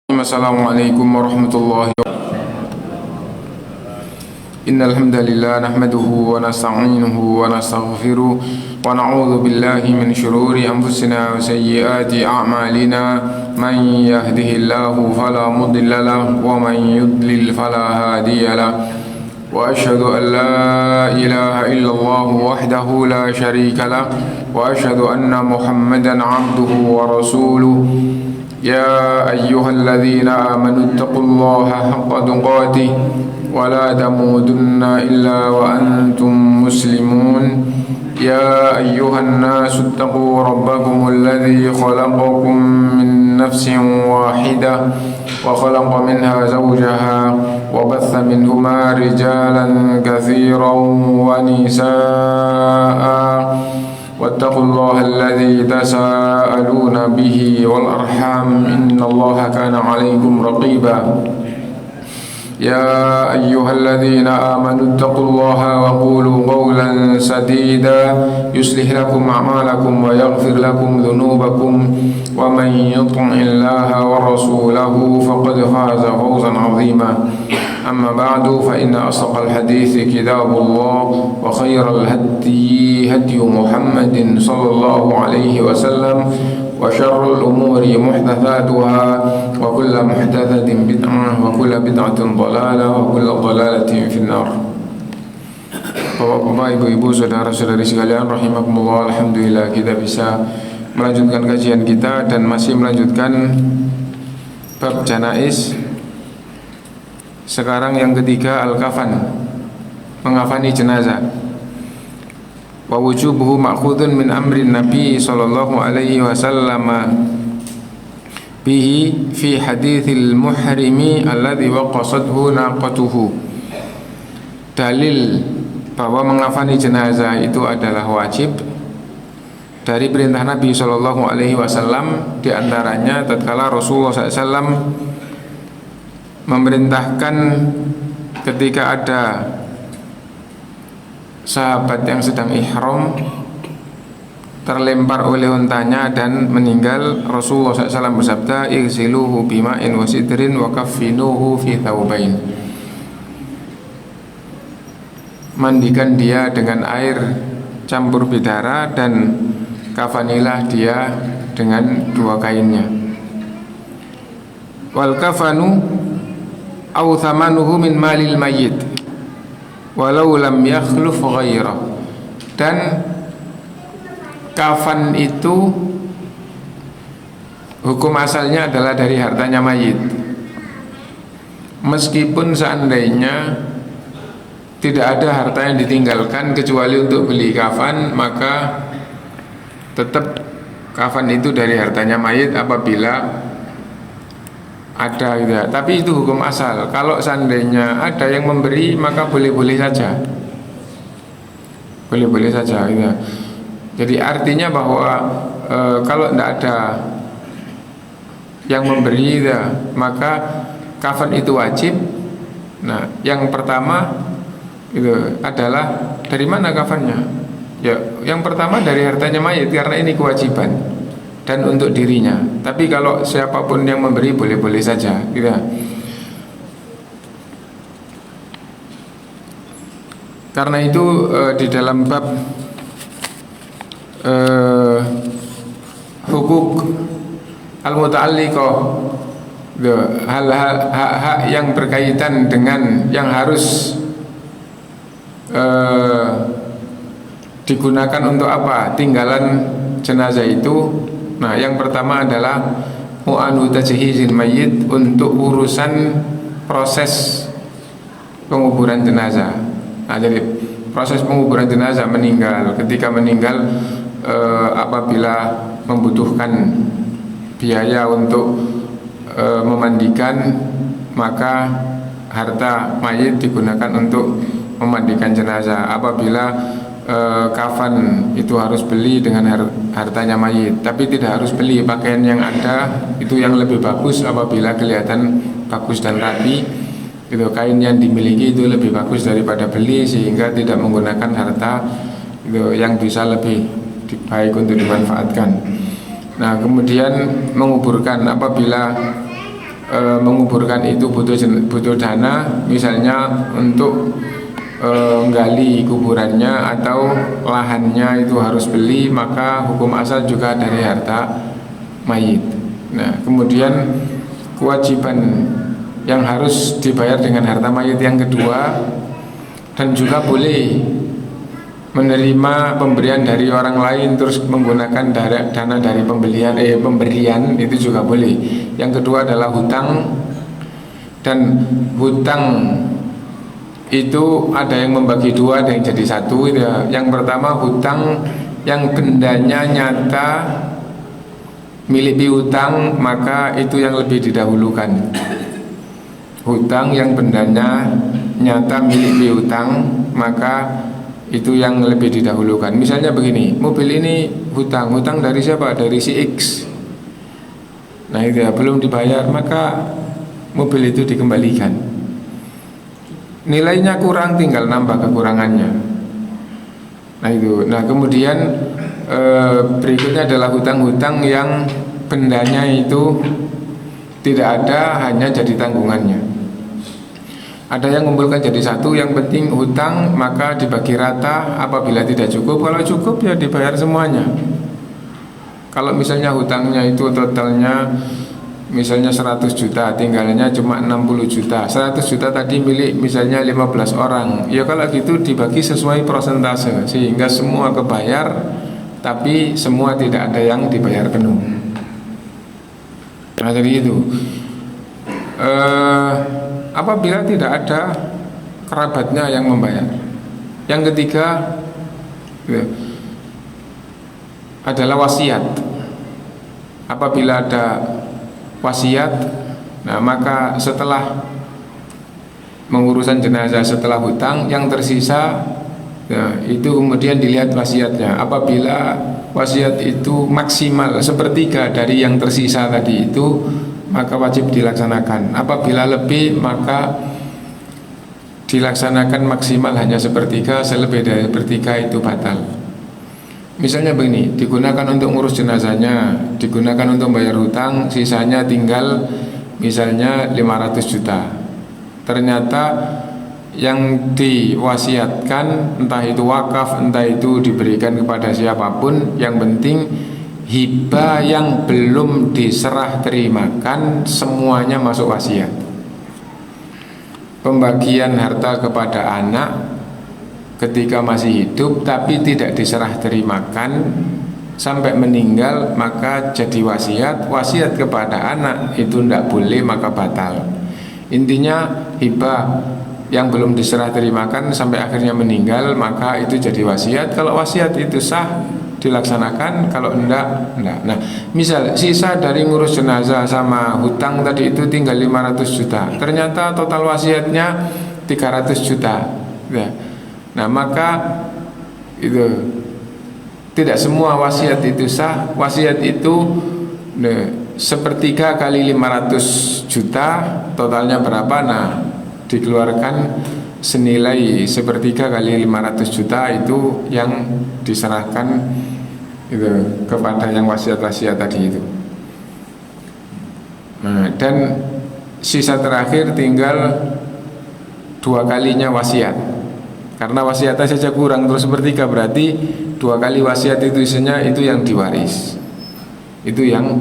Assalamualaikum warahmatullahi wabarakatuh. Innal hamdalillah nahmaduhu wa nasta'inuhu wa nastaghfiruh wa na'udzu billahi min shururi anfusina wa sayyiati a'malina. Man yahdihillahu fala mudilla lahu wa man yudlil fala hadiya lahu. Wa asyhadu an la ilaha illallah wahdahu la syarika lahu wa asyhadu anna Muhammadan 'abduhu wa rasuluh. يا أيها الذين آمنوا اتقوا الله حق تقاته ولا تموتن إلا وأنتم مسلمون يا أيها الناس اتقوا ربكم الذي خلقكم من نفس واحدة وخلق منها زوجها وبث منهما رجالا كثيرا ونساء واتقوا الله الذي تساءلون به والأرحام إن الله كان عليكم رقيبا يا أيها الذين آمنوا اتقوا الله وقولوا قولا سديدا يصلح لكم أعمالكم ويغفر لكم ذنوبكم ومن يطع الله ورسوله فقد فاز فوزا عظيما أما بعد فإن أصدق الحديث كتاب الله وخير الهدي هدي محمد صلى الله عليه وسلم وشر الأمور محدثاتها وكل محدثة بدعة وكل بدعة ضلالة وكل ضلالة في النار. Bapak-bapak, ibu-ibu, saudara-saudari sekalian rahimakumullah, alhamdulillah kita bisa melanjutkan kajian kita dan masih melanjutkan bab janaiz. Sekarang yang ketiga, al-kafan, mengafani jenazah. Wa wujubuhu ma'khudun min amrin Nabi sallallahu alaihi wasallam bihi fi hadithil muhrimi alladhi waqasadhu naqatuhu. Dalil bahwa mengafani jenazah itu adalah wajib dari perintah Nabi sallallahu alaihi wasallam, di antaranya tatkala Rasulullah sallallahu alaihi wasallam memerintahkan ketika ada sahabat yang sedang ihram terlempar oleh untanya dan meninggal, Rasulullah SAW bersabda, "Ighsiluhu bima'in wa sidrin wa kaffinuhu fi thawbain." Mandikan dia dengan air campur bidara dan kafanilah dia dengan dua kainnya. Wal kafanu aw thamanuhu min malil mayyit walau lam yakhluf ghairah. Dan kafan itu hukum asalnya adalah dari hartanya mayit, meskipun seandainya tidak ada harta yang ditinggalkan kecuali untuk beli kafan, maka tetap kafan itu dari hartanya mayit apabila ada gitu ya. Tapi itu hukum asal. Kalau seandainya ada yang memberi, maka boleh-boleh saja. Boleh-boleh saja gitu ya. Jadi artinya bahwa kalau tidak ada yang memberi gitu ya, maka kafan itu wajib. Nah, yang pertama itu adalah dari mana kafannya? Ya, yang pertama dari hartanya mayit, karena ini kewajiban dan untuk dirinya. Tapi kalau siapapun yang memberi boleh-boleh saja gitu. Karena itu di dalam bab hukuk al-muta'alliqah, hak-hak yang berkaitan dengan yang harus digunakan untuk apa tinggalan jenazah itu. Nah, yang pertama adalah mu'anu tajhizil mayyit, untuk urusan proses penguburan jenazah. Nah, jadi proses penguburan jenazah meninggal, ketika meninggal apabila membutuhkan biaya untuk memandikan, maka harta mayit digunakan untuk memandikan jenazah. Apabila kafan itu harus beli dengan hartanya mayit, tapi tidak harus beli, pakaian yang ada itu yang lebih bagus apabila kelihatan bagus dan rapi itu, kain yang dimiliki itu lebih bagus daripada beli, sehingga tidak menggunakan harta itu yang bisa lebih baik untuk dimanfaatkan. Nah, kemudian menguburkan, apabila menguburkan itu butuh dana, misalnya untuk gali kuburannya atau lahannya itu harus beli, maka hukum asal juga dari harta mayit. Nah, kemudian kewajiban yang harus dibayar dengan harta mayit yang kedua, dan juga boleh menerima pemberian dari orang lain terus menggunakan dana dari pemberian itu juga boleh. Yang kedua adalah hutang, dan hutang itu ada yang membagi dua, ada yang jadi satu ya. Yang pertama hutang yang bendanya nyata milik piutang, maka itu yang lebih didahulukan. Hutang yang bendanya nyata milik piutang, maka itu yang lebih didahulukan. Misalnya begini, mobil ini hutang dari siapa? Dari si X. Nah itu ya, belum dibayar, maka mobil itu dikembalikan. Nilainya kurang, tinggal nambah kekurangannya. Nah itu. Nah kemudian berikutnya adalah hutang-hutang yang bendanya itu tidak ada, hanya jadi tanggungannya. Ada yang mengumpulkan jadi satu, yang penting hutang maka dibagi rata. Apabila tidak cukup, kalau cukup ya dibayar semuanya. Kalau misalnya hutangnya itu totalnya misalnya 100 juta, tinggalnya cuma 60 juta. 100 juta tadi milik misalnya 15 orang. Ya kalau gitu dibagi sesuai persentase, sehingga semua kebayar, tapi semua tidak ada yang dibayar penuh. Nah jadi itu. Apabila tidak ada kerabatnya yang membayar. Yang ketiga ya, adalah wasiat. Apabila ada wasiat, nah maka setelah mengurusan jenazah, setelah hutang yang tersisa ya, itu kemudian dilihat wasiatnya. Apabila wasiat itu maksimal sepertiga dari yang tersisa tadi itu, maka wajib dilaksanakan. Apabila lebih, maka dilaksanakan maksimal hanya sepertiga, selebih dari sepertiga itu batal. Misalnya begini, digunakan untuk ngurus jenazahnya, digunakan untuk bayar hutang, sisanya tinggal misalnya 500 juta. Ternyata yang diwasiatkan, entah itu wakaf, entah itu diberikan kepada siapapun, yang penting hibah yang belum diserah terimakan semuanya masuk wasiat. Pembagian harta kepada anak ketika masih hidup tapi tidak diserah terimakan sampai meninggal, maka jadi wasiat. Wasiat kepada anak itu tidak boleh, maka batal. Intinya hibah yang belum diserah terimakan sampai akhirnya meninggal, maka itu jadi wasiat. Kalau wasiat itu sah, dilaksanakan. Kalau enggak. Nah misal sisa dari ngurus jenazah sama hutang tadi itu tinggal 500 juta, ternyata total wasiatnya 300 juta ya. Nah maka itu tidak semua wasiat itu sah. Wasiat itu sepertiga kali 500 juta, totalnya berapa? Nah dikeluarkan senilai sepertiga kali 500 juta itu yang diserahkan itu kepada yang wasiat-wasiat tadi itu. Nah, dan sisa terakhir tinggal 2 kalinya wasiat. Karena wasiatnya saja kurang, terus sepertiga, berarti 2 kali wasiat itu isinya itu yang diwaris. Itu yang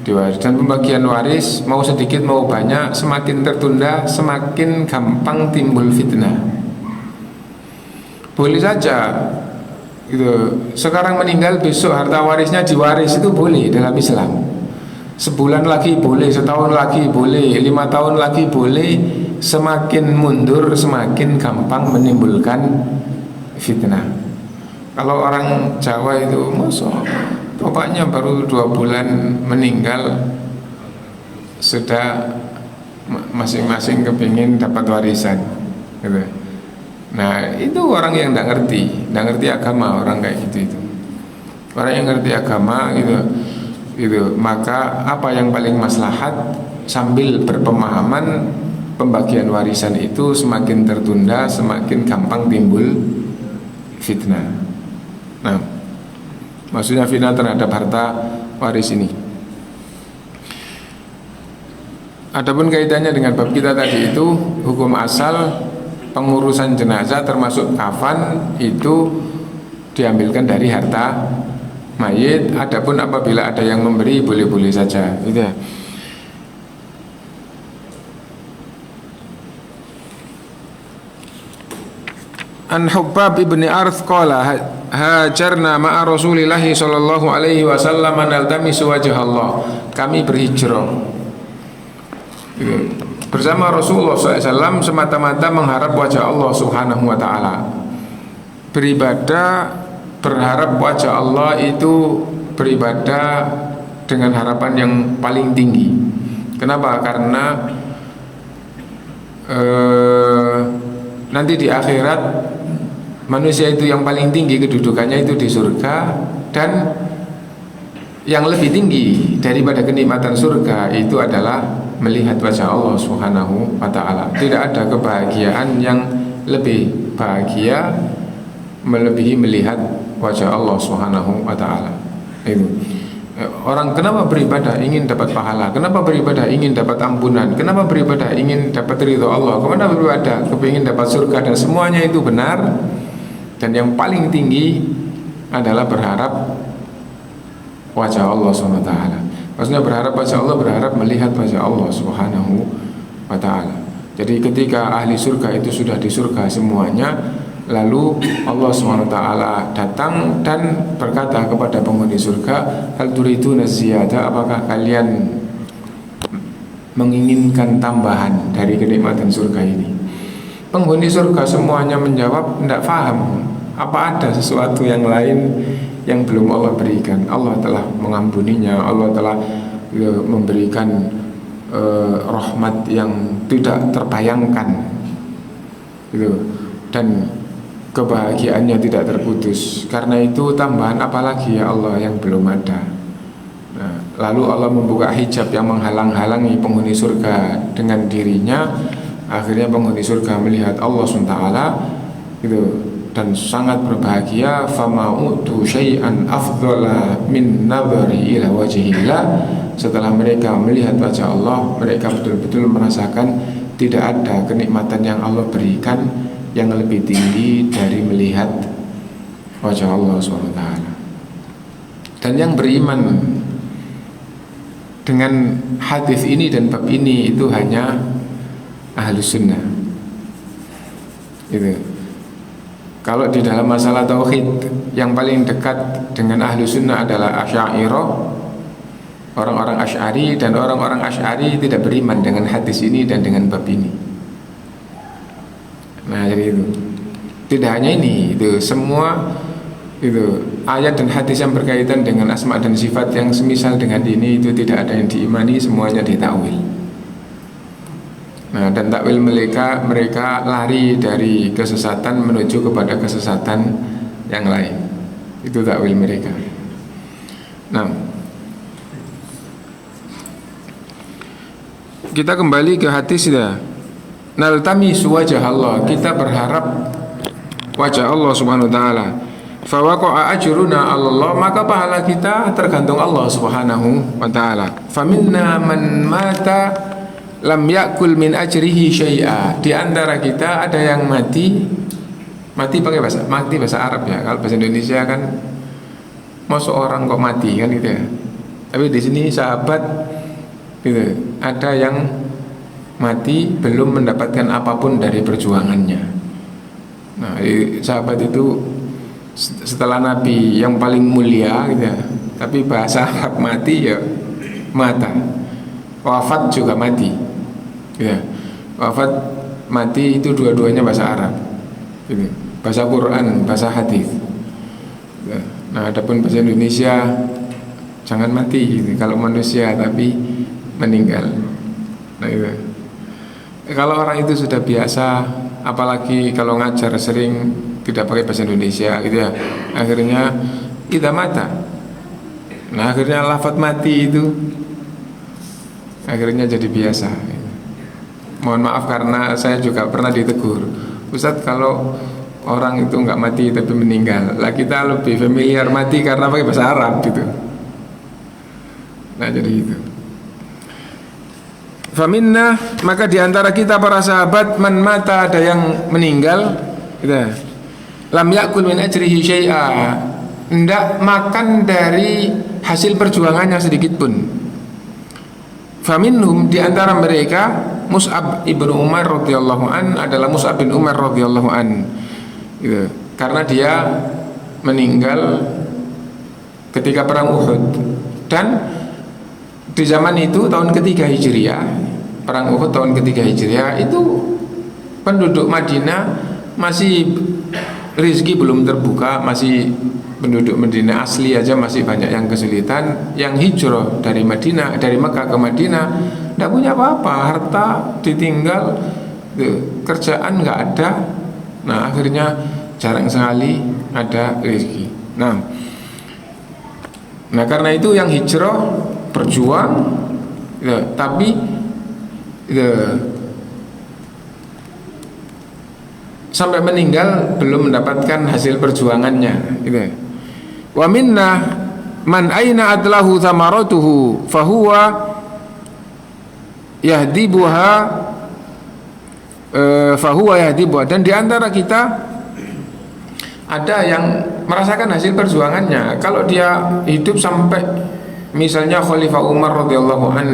diwaris. Dan pembagian waris mau sedikit mau banyak, semakin tertunda semakin gampang timbul fitnah. Boleh saja gitu, sekarang meninggal besok harta warisnya diwaris, itu boleh dalam Islam. Sebulan lagi boleh, setahun lagi boleh, 5 tahun lagi boleh. Semakin mundur semakin gampang menimbulkan fitnah. Kalau orang Jawa itu masa bapaknya baru 2 bulan meninggal sudah masing-masing kepingin dapat warisan gitu. Nah itu orang yang tidak ngerti agama, orang kayak gitu itu. Orang yang ngerti agama gitu. Maka apa yang paling maslahat, sambil berpemahaman pembagian warisan itu semakin tertunda semakin gampang timbul fitnah. Nah maksudnya fitnah terhadap harta waris ini. Adapun kaitannya dengan bab kita tadi itu, hukum asal pengurusan jenazah termasuk kafan itu diambilkan dari harta mayit. Adapun apabila ada yang memberi, boleh-boleh saja, gitu ya. An Hubbab ibni Arth qala hajarna ma'a Rasulillahi sallallahu alaihi wasallam naltamisu wajh Allah. Kami berhijrah bersama Rasulullah SAW semata-mata mengharap wajah Allah subhanahu wa ta'ala. Beribadah berharap wajah Allah itu beribadah dengan harapan yang paling tinggi. Kenapa? Karena nanti di akhirat manusia itu yang paling tinggi kedudukannya itu di surga, dan yang lebih tinggi daripada kenikmatan surga itu adalah melihat wajah Allah Subhanahu wa ta'ala. Tidak ada kebahagiaan yang lebih bahagia melebihi melihat wajah Allah Subhanahu wa ta'ala. Itu. Orang kenapa beribadah ingin dapat pahala? Kenapa beribadah ingin dapat ampunan? Kenapa beribadah ingin dapat ridho Allah? Kenapa beribadah kepingin dapat surga? Dan semuanya itu benar. Dan yang paling tinggi adalah berharap wajah Allah Subhanahu wa ta'ala. Maksudnya berharap wajah Allah, berharap melihat wajah Allah Subhanahu wa ta'ala. Jadi ketika ahli surga itu sudah di surga semuanya, lalu Allah Subhanahu wa ta'ala datang dan berkata kepada penghuni surga, hal turiduna ziyada, apakah kalian menginginkan tambahan dari kenikmatan surga ini? Penghuni surga semuanya menjawab, tidak paham. Apa ada sesuatu yang lain yang belum Allah berikan? Allah telah mengampuninya, Allah telah memberikan rahmat yang tidak terbayangkan, gitu. Dan kebahagiaannya tidak terputus. Karena itu tambahan apalagi ya Allah yang belum ada? Nah, lalu Allah membuka hijab yang menghalang-halangi penghuni surga dengan dirinya. Akhirnya penghuni surga melihat Allah SWT, gitu, dan sangat berbahagia. Fama'utu syai'an afdhala min nadhari ila wajhillah. Setelah mereka melihat wajah Allah, mereka betul-betul merasakan tidak ada kenikmatan yang Allah berikan yang lebih tinggi dari melihat wajah Allah SWT. Dan yang beriman dengan hadis ini dan bab ini itu hanya Ahlus Sunnah. Gitu. Kalau di dalam masalah tauhid, yang paling dekat dengan Ahlus Sunnah adalah Asy'ariyah, orang-orang Asy'ari, dan orang-orang Asy'ari tidak beriman dengan hadis ini dan dengan bab ini. Nah, jadi itu. Tidak hanya ini, itu semua itu ayat dan hadis yang berkaitan dengan asma dan sifat yang semisal dengan ini itu tidak ada yang diimani, semuanya ditakwil. Nah, dan takwil mereka lari dari kesesatan menuju kepada kesesatan yang lain. Itu takwil mereka. Nah, kita kembali ke hadis ya. Naltamisu wajah Allah, kita berharap wajah Allah Subhanahu wa ta'ala. Fa waqa'a ajruna Allah, maka pahala kita tergantung Allah Subhanahu wa ta'ala. Faminna man mata lam yakul min ajrihi syai'a. Di antara kita ada yang mati pakai bahasa Arab ya. Kalau bahasa Indonesia kan masuk orang kok mati kan gitu ya. Tapi di sini sahabat gitu, ada yang mati belum mendapatkan apapun dari perjuangannya. Nah, sahabat itu setelah Nabi yang paling mulia gitu ya. Tapi bahasa Arab mati ya mata. Wafat juga mati. Ya. Wafat mati itu dua-duanya bahasa Arab. Gitu. Bahasa Quran, bahasa hadis. Ya. Nah, adapun bahasa Indonesia jangan mati gitu. Kalau manusia tapi meninggal. Nah, itu. Kalau orang itu sudah biasa, apalagi kalau ngajar sering tidak pakai bahasa Indonesia gitu ya, akhirnya kita mata. Nah, akhirnya lafaz mati itu akhirnya jadi biasa. Mohon maaf karena saya juga pernah ditegur, Ustadz kalau orang itu nggak mati tapi meninggal, lah kita lebih familiar mati karena pakai bahasa Arab gitu. Nah, jadi itu. faminna, maka diantara kita para sahabat, man mata, ada yang meninggal, gitu, lam yakul min ajrihi syai'a, ndak makan dari hasil perjuangannya sedikit pun. Faminhum, diantara mereka Mus'ab ibnu Umar radhiyallahu an, adalah Mus'ab bin Umar radhiyallahu an, gitu, karena dia meninggal ketika perang Uhud. Dan di zaman itu tahun ketiga Hijriah, perang Uhud tahun ketiga Hijriah, itu penduduk Madinah masih rezeki belum terbuka, masih penduduk Madinah asli aja masih banyak yang kesulitan. Yang hijrah dari Madinah, dari Mekah ke Madinah, tidak punya apa-apa, harta ditinggal, kerjaan nggak ada. Nah akhirnya jarang sekali ada rezeki. Nah karena itu yang hijrah berjuang, ya, tapi ya, sampai meninggal belum mendapatkan hasil perjuangannya, gitu. Wa minna man aina adlahu thamaratuhu fahuwa yahdibuha, dan diantara kita ada yang merasakan hasil perjuangannya. Kalau dia hidup sampai misalnya Khalifah Umar radhiyallahu an,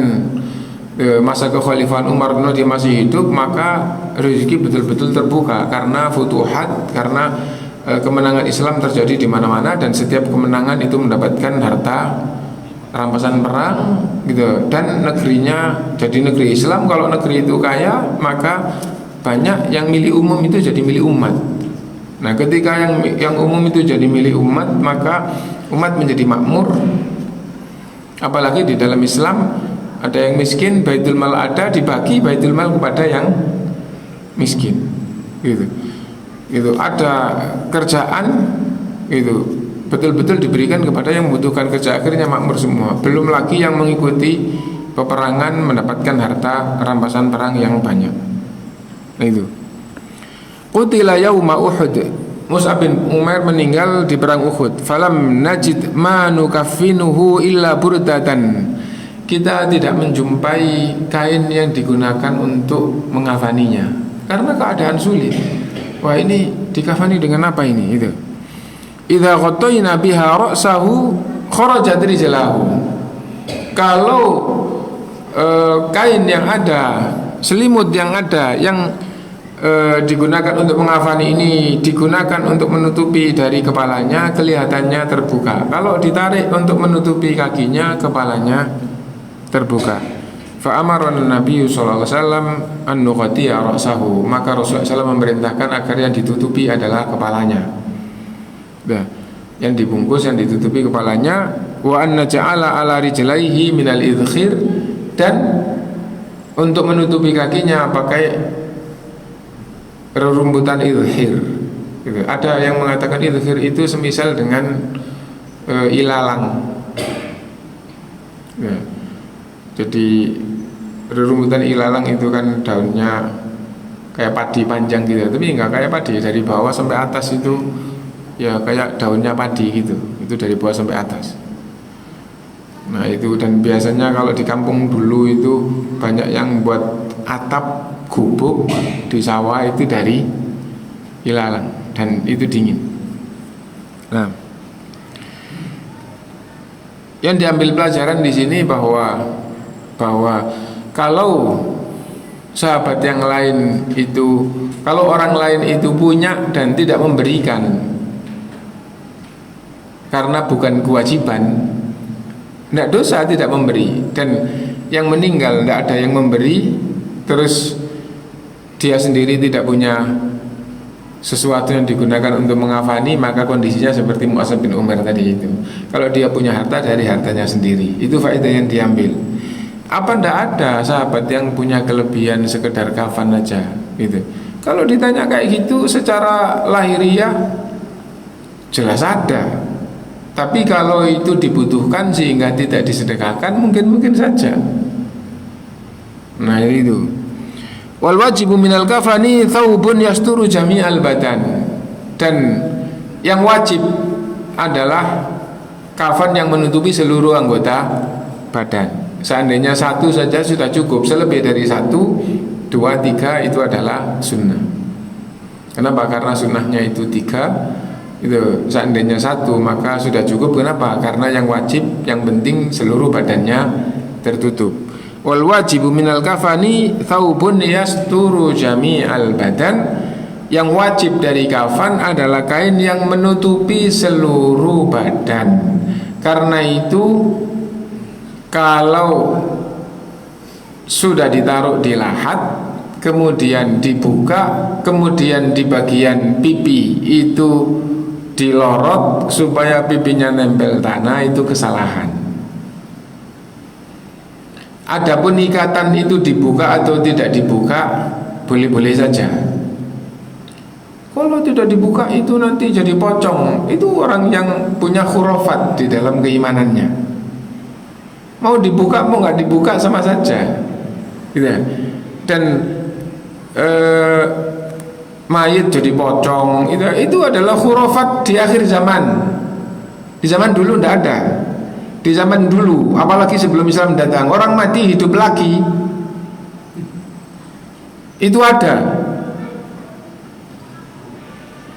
masa kekhalifahan Umar dia masih hidup, maka rezeki betul-betul terbuka karena futuhat, karena kemenangan Islam terjadi di mana-mana, dan setiap kemenangan itu mendapatkan harta rampasan perang, gitu. Dan negerinya jadi negeri Islam. Kalau negeri itu kaya, maka banyak yang milik umum itu jadi milik umat. Nah ketika yang umum itu jadi milik umat, maka umat menjadi makmur. Apalagi di dalam Islam ada yang miskin, baitul mal ada, dibagi baitul mal kepada yang miskin, gitu. Gitu. Ada kerjaan, gitu, betul-betul diberikan kepada yang membutuhkan kerja, akhirnya makmur semua. Belum lagi yang mengikuti peperangan mendapatkan harta rampasan perang yang banyak. Nah itu. Qutila yauma Uhud, Mus'ab bin Umar meninggal di perang Uhud. Falam najid ma nukaffinuhu illa burdatan. Kita tidak menjumpai kain yang digunakan untuk mengafaninya karena keadaan sulit. Wah ini dikafani dengan apa ini? Itu. Idza ghattayna biha ra'sahu kharajat rijlahu. Kalau kain yang ada, selimut yang ada, yang digunakan untuk mengafani ini digunakan untuk menutupi dari kepalanya, kelihatannya terbuka. Kalau ditarik untuk menutupi kakinya, kepalanya terbuka. Fa amara Nabi sallallahu alaihi wasallam an nuqatiya ra'sahu, maka Rasulullah SAW memerintahkan agar yang ditutupi adalah kepalanya. Nah, yang dibungkus, yang ditutupi kepalanya. Wa an naj'ala ala rijlaihi minal idkhir, dan untuk menutupi kakinya pakai rerumputan idkhir, gitu. Ada yang mengatakan idkhir itu semisal dengan ilalang, ya. Jadi rerumputan ilalang itu kan daunnya kayak padi panjang gitu, tapi enggak kayak padi, dari bawah sampai atas itu ya kayak daunnya padi gitu, itu dari bawah sampai atas. Nah itu, dan biasanya kalau di kampung dulu itu banyak yang buat atap gubuk di sawah itu dari ilalang, dan itu dingin. Nah, yang diambil pelajaran di sini bahwa kalau sahabat yang lain itu, kalau orang lain itu punya dan tidak memberikan karena bukan kewajiban, tidak dosa tidak memberi. Dan yang meninggal tidak ada yang memberi, terus dia sendiri tidak punya sesuatu yang digunakan untuk mengafani, maka kondisinya seperti Mus'ab bin Umar tadi itu. Kalau dia punya harta, dari hartanya sendiri. Itu faedah yang diambil. Apa ndak ada sahabat yang punya kelebihan sekedar kafan aja, gitu. Kalau ditanya kayak gitu secara lahiriah jelas ada. Tapi kalau itu dibutuhkan sehingga tidak disedekahkan, mungkin saja. Nah itu. Wal wajibu minal kafani thawbun yasturu jami'al badan. Dan yang wajib adalah kafan yang menutupi seluruh anggota badan. Seandainya satu saja sudah cukup, selebih dari satu, dua, tiga itu adalah sunnah. Kenapa? Karena sunnahnya itu tiga. Itu seandainya satu maka sudah cukup. Kenapa? Karena yang wajib, yang penting seluruh badannya tertutup. Wal wajibu minal kafani thawbun yasturu jami'al badan. Yang wajib dari kafan adalah kain yang menutupi seluruh badan. Karena itu kalau sudah ditaruh di lahat, kemudian dibuka, kemudian di bagian pipi itu dilorot supaya pipinya nempel tanah, itu kesalahan. Adapun ikatan itu dibuka atau tidak dibuka, boleh-boleh saja. Kalau tidak dibuka itu nanti jadi pocong. Itu orang yang punya khurafat di dalam keimanannya. Mau dibuka mau nggak dibuka sama saja, gitu. Dan mayit jadi pocong, itu adalah khurafat di akhir zaman. Di zaman dulu tidak ada. Di zaman dulu, apalagi sebelum Islam datang, orang mati hidup lagi, itu ada.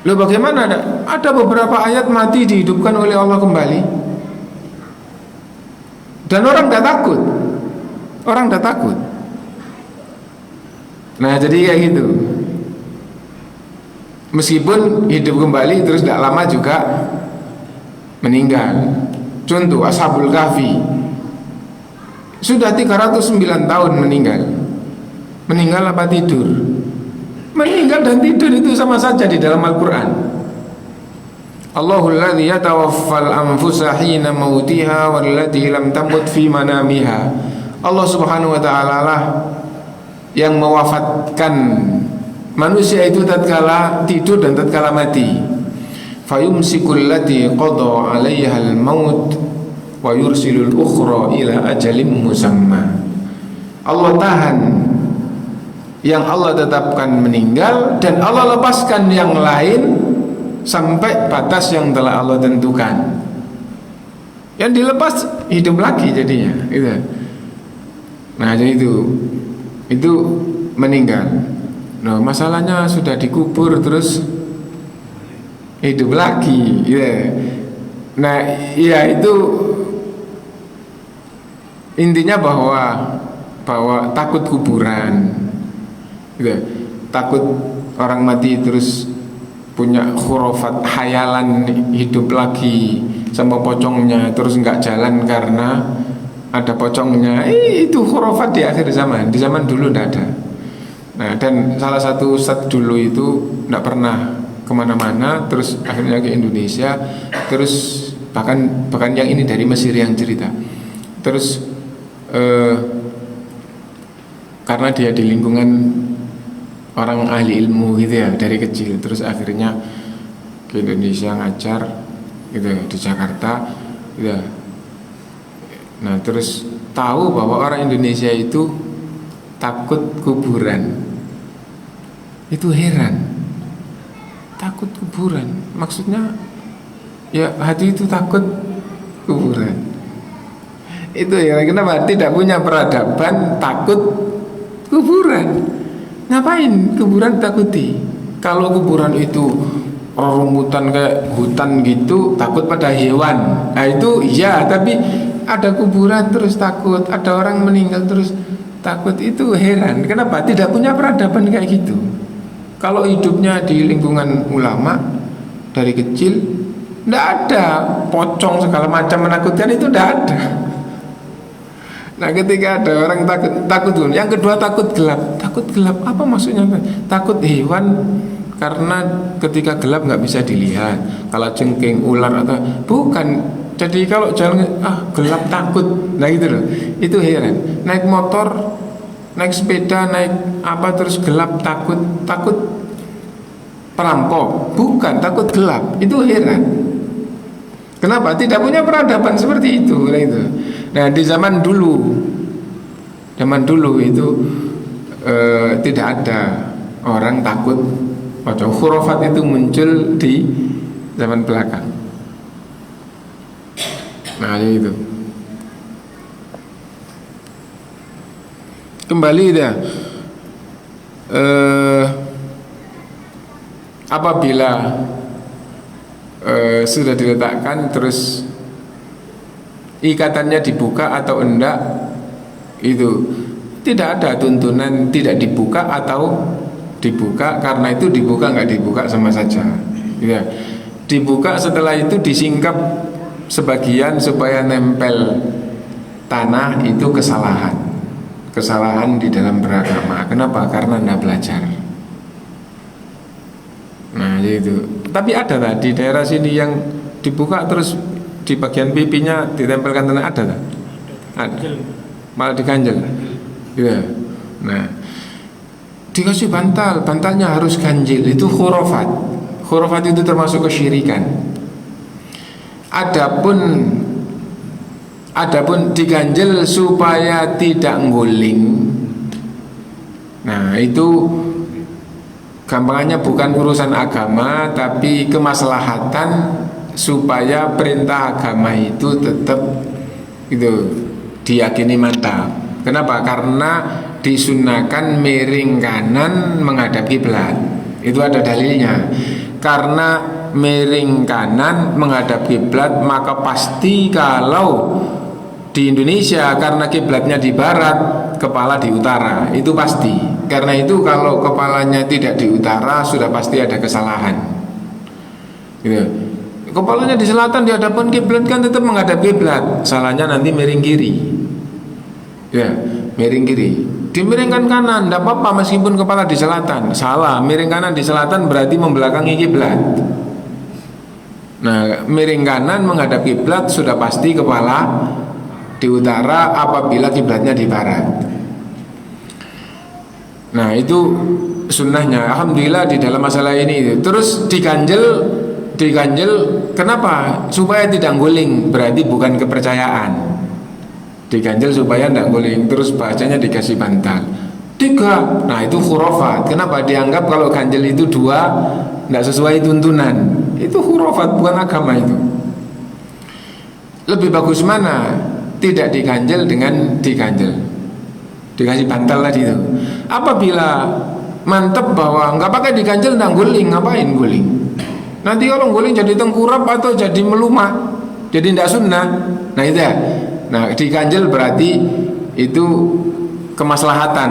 Loh bagaimana ada? Ada beberapa ayat mati dihidupkan oleh Allah kembali. Dan orang tidak takut. Orang tidak takut. Nah jadi kayak gitu. Meskipun hidup kembali terus tidak lama juga meninggal. Contoh Ashabul Kahfi, sudah 309 tahun meninggal. Meninggal apa tidur? Meninggal dan tidur itu sama saja di dalam Al-Quran. Allahul ladzi yatawaffal anfusa hina mautiha wallati lam tamut fi manamiha. Allah Subhanahu wa taala lah yang mewafatkan manusia itu tatkala tidur dan tatkala mati. Fayumsikul lati qada 'alaiha al-maut wa yursilul ukhra ila ajalin musamma. Allah tahan yang Allah tetapkan meninggal dan Allah lepaskan yang lain sampai batas yang telah Allah tentukan. Yang dilepas hidup lagi jadinya, gitu. Nah jadi itu meninggal. Nah masalahnya sudah dikubur terus hidup lagi, gitu. Nah ya itu intinya bahwa takut kuburan, gitu. Takut orang mati terus punya khurafat, hayalan hidup lagi sama pocongnya, terus nggak jalan karena ada pocongnya. Itu khurafat di akhir zaman. Di zaman dulu tidak ada. Nah dan salah satu ustadz dulu itu tidak pernah kemana-mana, terus akhirnya ke Indonesia, terus bahkan yang ini dari Mesir yang cerita. Terus karena dia di lingkungan orang ahli ilmu gitu ya dari kecil, terus akhirnya ke Indonesia ngajar gitu ya, di Jakarta gitu ya. Nah terus tahu bahwa orang Indonesia itu takut kuburan. Itu heran, takut kuburan maksudnya ya hati itu takut kuburan. Itu ya kenapa tidak punya peradaban, takut kuburan. Ngapain kuburan takuti? Kalau kuburan itu rumutan kayak hutan gitu, takut pada hewan. Nah itu ya, tapi ada kuburan terus takut, ada orang meninggal terus takut, itu heran. Kenapa? Tidak punya peradaban kayak gitu. Kalau hidupnya di lingkungan ulama dari kecil, tidak ada pocong segala macam menakutkan, itu tidak ada. Nah ketika ada orang takut, yang kedua takut gelap. Takut gelap apa maksudnya? Takut hewan karena ketika gelap nggak bisa dilihat. Kalau jengking, ular atau bukan. Jadi kalau jalan gelap takut. Nah gitu loh. Itu heran. Naik motor, naik sepeda, naik apa terus gelap takut perampok. Bukan, takut gelap. Itu heran. Kenapa? Tidak punya peradaban seperti itu. Nah di zaman dulu itu tidak ada orang takut pocong. Khurafat itu muncul di zaman belakang. Nah itu. kembali ya. Apabila sudah diletakkan terus ikatannya dibuka atau enggak, itu tidak ada tuntunan tidak dibuka atau dibuka, karena itu dibuka nggak dibuka sama saja ya. Dibuka setelah itu disingkap sebagian supaya nempel tanah, itu kesalahan di dalam beragama. Kenapa? Karena anda belajar. Nah itu. Tapi ada tadi di daerah sini yang dibuka terus di bagian pipinya ditempelkan tanah, ada tak? Ada. Malah diganjel. Ya. Nah, dikasih bantalnya harus ganjil, itu khurafat. Khurafat itu termasuk kesyirikan. Adapun diganjel supaya tidak ngguling. Nah, itu gampangannya bukan urusan agama, tapi kemaslahatan supaya perintah agama itu tetap itu diyakini mantap. Kenapa? Karena disunahkan miring kanan menghadap kiblat. Itu ada dalilnya. Karena miring kanan menghadap kiblat, maka pasti kalau di Indonesia karena kiblatnya di barat, kepala di utara, itu pasti. Karena itu kalau kepalanya tidak di utara, sudah pasti ada kesalahan. Gitu. Kepalanya di selatan di hadapan kiblat kan tetap menghadap kiblat, salahnya nanti miring kiri. Ya, miring kiri. Dimiringkan kanan, tidak apa-apa meskipun kepala di selatan. Salah, miring kanan di selatan berarti membelakangi kiblat. Nah, miring kanan menghadap kiblat sudah pasti kepala di utara apabila kiblatnya di barat. Nah, itu sunnahnya. Alhamdulillah di dalam masalah ini. Terus diganjel kenapa? Supaya tidak guling, berarti bukan kepercayaan. Diganjel supaya tidak guling, terus bahasanya dikasih bantal 3. Nah itu khurafat. Kenapa? Dianggap kalau ganjel itu 2 tidak sesuai tuntunan. Itu khurafat, bukan agama itu. Lebih bagus mana? Tidak diganjel dengan diganjel, dikasih bantal tadi itu. Apabila mantep bahwa nggak pakai diganjel tidak guling, ngapain guling? Nanti kalau guling jadi tengkurap atau jadi melumah, jadi tidak sunnah. Nah itu ya. Nah diganjel berarti itu kemaslahatan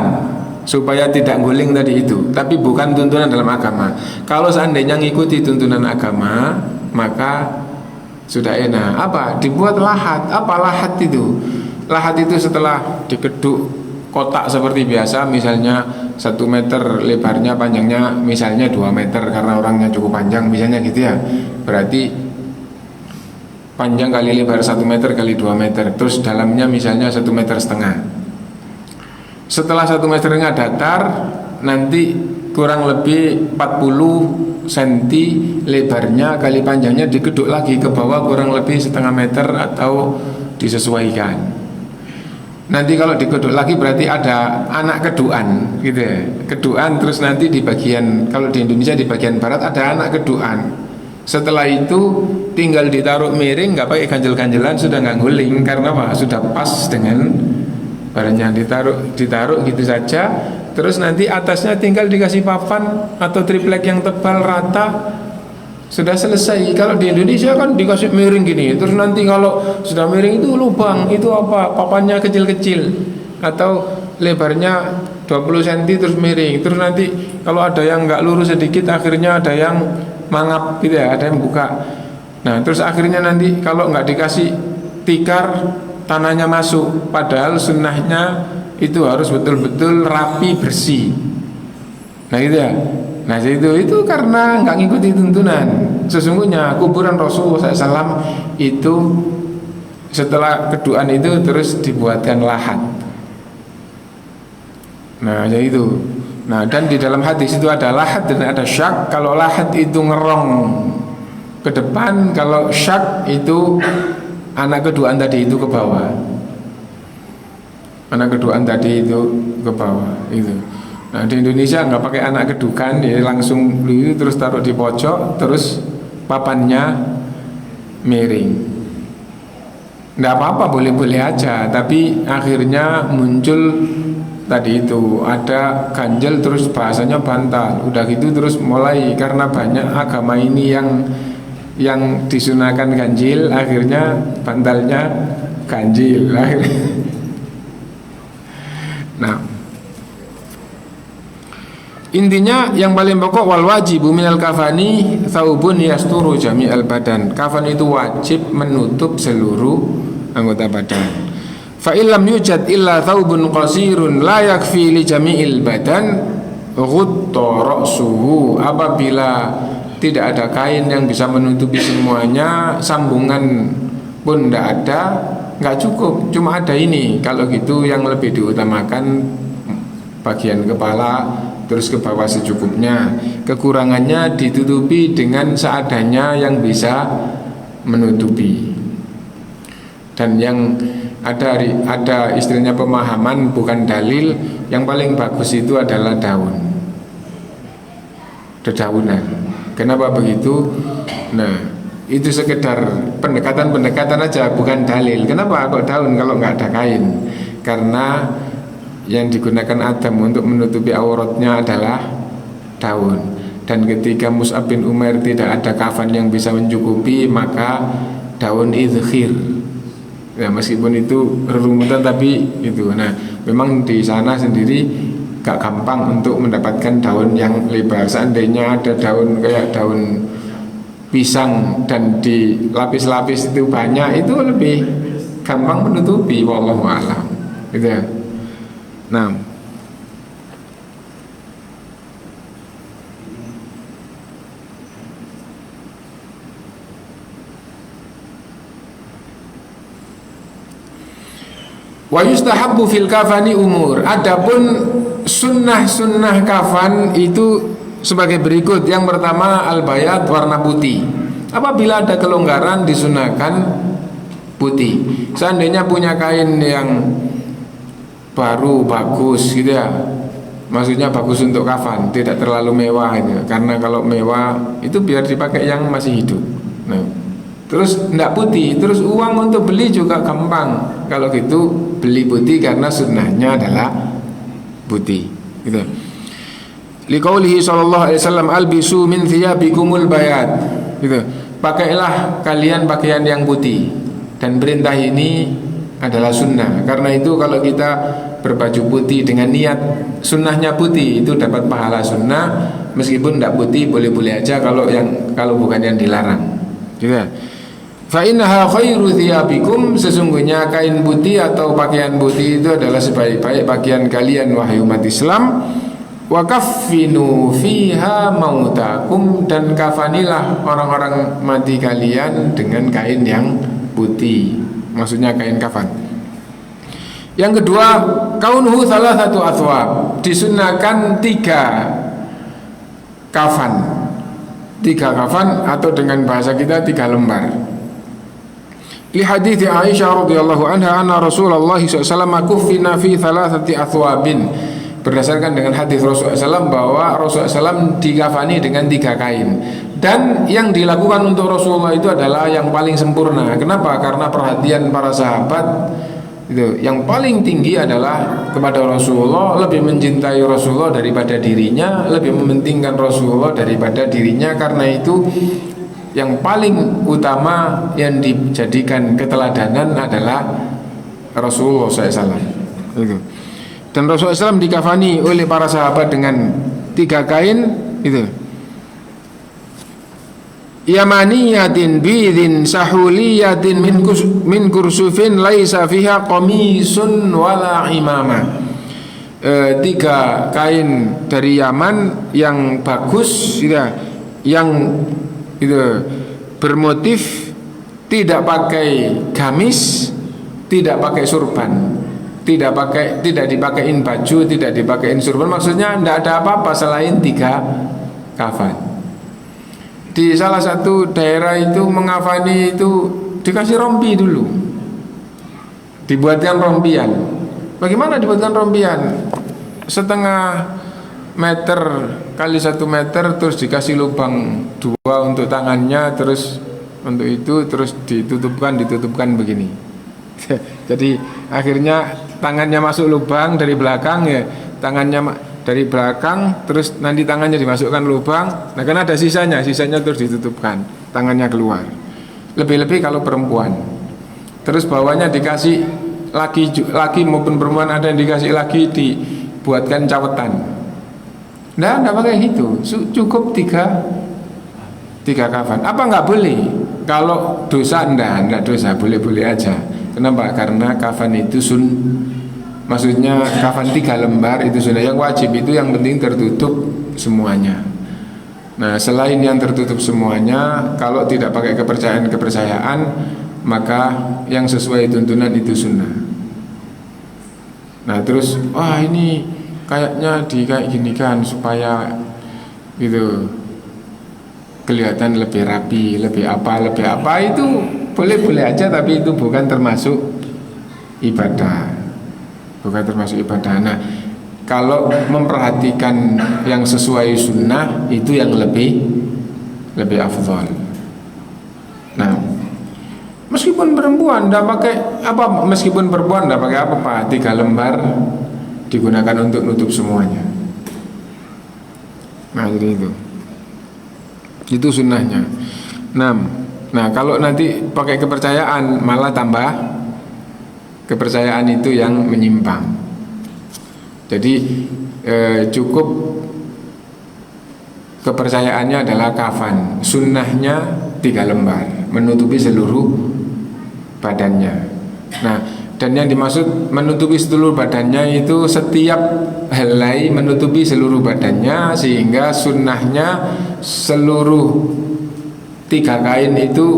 supaya tidak guling tadi itu, tapi bukan tuntunan dalam agama. Kalau seandainya ngikuti tuntunan agama, maka sudah enak. Apa? Dibuat lahat. Apa lahat itu? Lahat itu setelah dikeduk kotak seperti biasa, misalnya 1 meter lebarnya, panjangnya misalnya 2 meter karena orangnya cukup panjang, misalnya gitu ya. Berarti panjang kali lebar 1 meter kali 2 meter, terus dalamnya misalnya 1,5 meter. Setelah 1 meternya datar, nanti kurang lebih 40 cm lebarnya kali panjangnya dikeduk lagi ke bawah kurang lebih 0,5 meter atau disesuaikan. Nanti kalau dikeduk lagi berarti ada anak keduan gitu ya. Keduan, terus nanti di bagian, kalau di Indonesia di bagian barat ada anak keduan. Setelah itu tinggal ditaruh miring, nggak pakai ganjel-ganjelan, sudah nggak guling. Karena apa? Sudah pas dengan barangnya, ditaruh gitu saja. Terus nanti atasnya tinggal dikasih papan atau triplek yang tebal rata, sudah selesai. Kalau di Indonesia kan dikasih miring gini, terus nanti kalau sudah miring itu lubang, itu apa? Papannya kecil-kecil atau lebarnya 20 cm terus miring. Terus nanti kalau ada yang nggak lurus sedikit, akhirnya ada yang mangap gitu ya, ada yang buka. Nah terus akhirnya nanti kalau nggak dikasih tikar, tanahnya masuk. Padahal sunnahnya itu harus betul-betul rapi, bersih. Nah gitu ya. Nah itu karena nggak ngikuti tuntunan. Sesungguhnya kuburan Rasulullah SAW itu setelah keduaan itu terus dibuatkan lahat. Nah jadi itu. Nah dan di dalam hadis itu ada lahat dan ada syak. Kalau lahat itu ngerong ke depan, kalau syak itu anak keduaan tadi itu ke bawah. Anak keduaan tadi itu ke bawah itu. Nah di Indonesia nggak pakai anak kedukan, ya langsung itu terus taruh di pojok, terus papannya miring. Nggak apa-apa, boleh-boleh aja. Tapi akhirnya muncul tadi itu ada ganjel terus bahasanya bantal, udah gitu terus mulai karena banyak agama ini yang disunahkan ganjil, akhirnya bantalnya ganjil akhirnya. Nah, intinya yang paling pokok wal wajibu minal kafani thawbun yasturu jami'al badan. Kafan itu wajib menutup seluruh anggota badan. Fa illam yujad illa thawbun qasirun la yakfi li jami'il badan ghutta ra'suhu. Apabila tidak ada kain yang bisa menutupi semuanya, sambungan pun tidak ada, nggak cukup, cuma ada ini. Kalau gitu yang lebih diutamakan bagian kepala terus ke bawah secukupnya, kekurangannya ditutupi dengan seadanya yang bisa menutupi. Dan yang ada istilahnya pemahaman bukan dalil, yang paling bagus itu adalah dedaunan. Kenapa begitu? Nah, itu sekedar pendekatan aja, bukan dalil. Kenapa kok daun kalau nggak ada kain? Karena yang digunakan Adam untuk menutupi auratnya adalah daun. Dan ketika Mus'ab bin Umair tidak ada kafan yang bisa mencukupi, maka daun idkhir. Ya, meskipun itu rerumutan tapi itu. Nah, memang di sana sendiri gak gampang untuk mendapatkan daun yang lebar. Seandainya ada daun kayak daun pisang dan di lapis-lapis itu banyak, itu lebih gampang menutupi, wallahu a'lam. Gitu ya. Nah, wa yustahabbu fil kafani umur. Adapun sunnah kafan itu sebagai berikut. Yang pertama al-bayad, warna putih. Apabila ada kelonggaran disunahkan putih. Seandainya punya kain yang baru bagus gitu ya, maksudnya bagus untuk kafan, tidak terlalu mewah itu. Karena kalau mewah itu biar dipakai yang masih hidup. Nah, terus enggak putih, terus uang untuk beli juga gampang. Kalau gitu beli putih karena sunnahnya adalah putih gitu. Liqaulihi sallallahu alaihi wasallam albisu min thiyabikumul bayad gitu. Pakailah kalian pakaian yang putih. Dan perintah ini adalah sunnah. Karena itu kalau kita berbaju putih dengan niat sunnahnya putih, itu dapat pahala sunnah. Meskipun tidak putih boleh-boleh aja kalau bukan yang dilarang. Gitu. Fa innaha khairu thiyabikum, sesungguhnya kain putih atau pakaian putih itu adalah sebaik-baik pakaian kalian wahai umat Islam. Wa kaffinu fiha mautakum, dan kafanilah orang-orang mati kalian dengan kain yang putih. Maksudnya kain kafan. Yang kedua, kaunuhu salasatu athwab, disunnahkan 3 kafan. 3 kafan atau dengan bahasa kita 3 lembar. Li hadits Aisyah radhiyallahu anha anna Rasulullah SAW kuffina fi thalathati athwabin. Berdasarkan dengan hadis Rasulullah SAW bahwa Rasulullah SAW dikafani dengan 3 kain. Dan yang dilakukan untuk Rasulullah itu adalah yang paling sempurna. Kenapa? Karena perhatian para sahabat itu yang paling tinggi adalah kepada Rasulullah, lebih mencintai Rasulullah daripada dirinya, lebih mementingkan Rasulullah daripada dirinya. Karena itu yang paling utama yang dijadikan keteladanan adalah Rasulullah SAW. Dan Rasulullah SAW dikafani oleh para sahabat dengan 3 kain itu. Yamaniyatin bidin sahuliyatin min kursufin laisa fiha qamisun wala imama. 3 kain dari Yaman yang bagus ya, yang itu bermotif, tidak pakai gamis, tidak pakai surban, tidak dipakein baju, tidak dipakein surban. Maksudnya tidak ada apa-apa selain 3 kafan. Di salah satu daerah itu mengafani itu dikasih rompi dulu, dibuatkan rompian. Bagaimana dibuatkan rompian? 1/2 meter kali 1 meter, terus dikasih lubang 2 untuk tangannya, terus untuk itu terus ditutupkan begini. Jadi akhirnya tangannya masuk lubang dari belakang ya, dari belakang, terus nanti tangannya dimasukkan lubang. Nah kan ada sisanya terus ditutupkan, tangannya keluar. Lebih-lebih kalau perempuan. Terus bawahnya dikasih laki maupun perempuan, ada yang dikasih lagi dibuatkan cawetan. Nah, enggak pakai itu, cukup tiga kafan. Apa nggak boleh? Kalau dosa enggak dosa, boleh-boleh aja. Kenapa? Karena kafan itu maksudnya kafan 3 lembar itu sudah. Yang wajib itu yang penting tertutup semuanya. Nah, selain yang tertutup semuanya, kalau tidak pakai kepercayaan, maka yang sesuai tuntunan itu sunnah. Nah, terus wah ini kayaknya kayak gini kan supaya gitu kelihatan lebih rapi, lebih apa itu boleh-boleh aja, tapi itu bukan termasuk ibadah. Nah, kalau memperhatikan yang sesuai sunnah itu yang lebih afdal. Nah, meskipun perempuan tidak pakai apa, 3 lembar digunakan untuk nutup semuanya. Nah, jadi itu sunnahnya. Nah, kalau nanti pakai kepercayaan malah tambah kepercayaan itu yang menyimpang. Jadi cukup kepercayaannya adalah kafan, sunnahnya 3 lembar menutupi seluruh badannya. Nah, dan yang dimaksud menutupi seluruh badannya itu setiap helai menutupi seluruh badannya, sehingga sunnahnya seluruh 3 kain itu,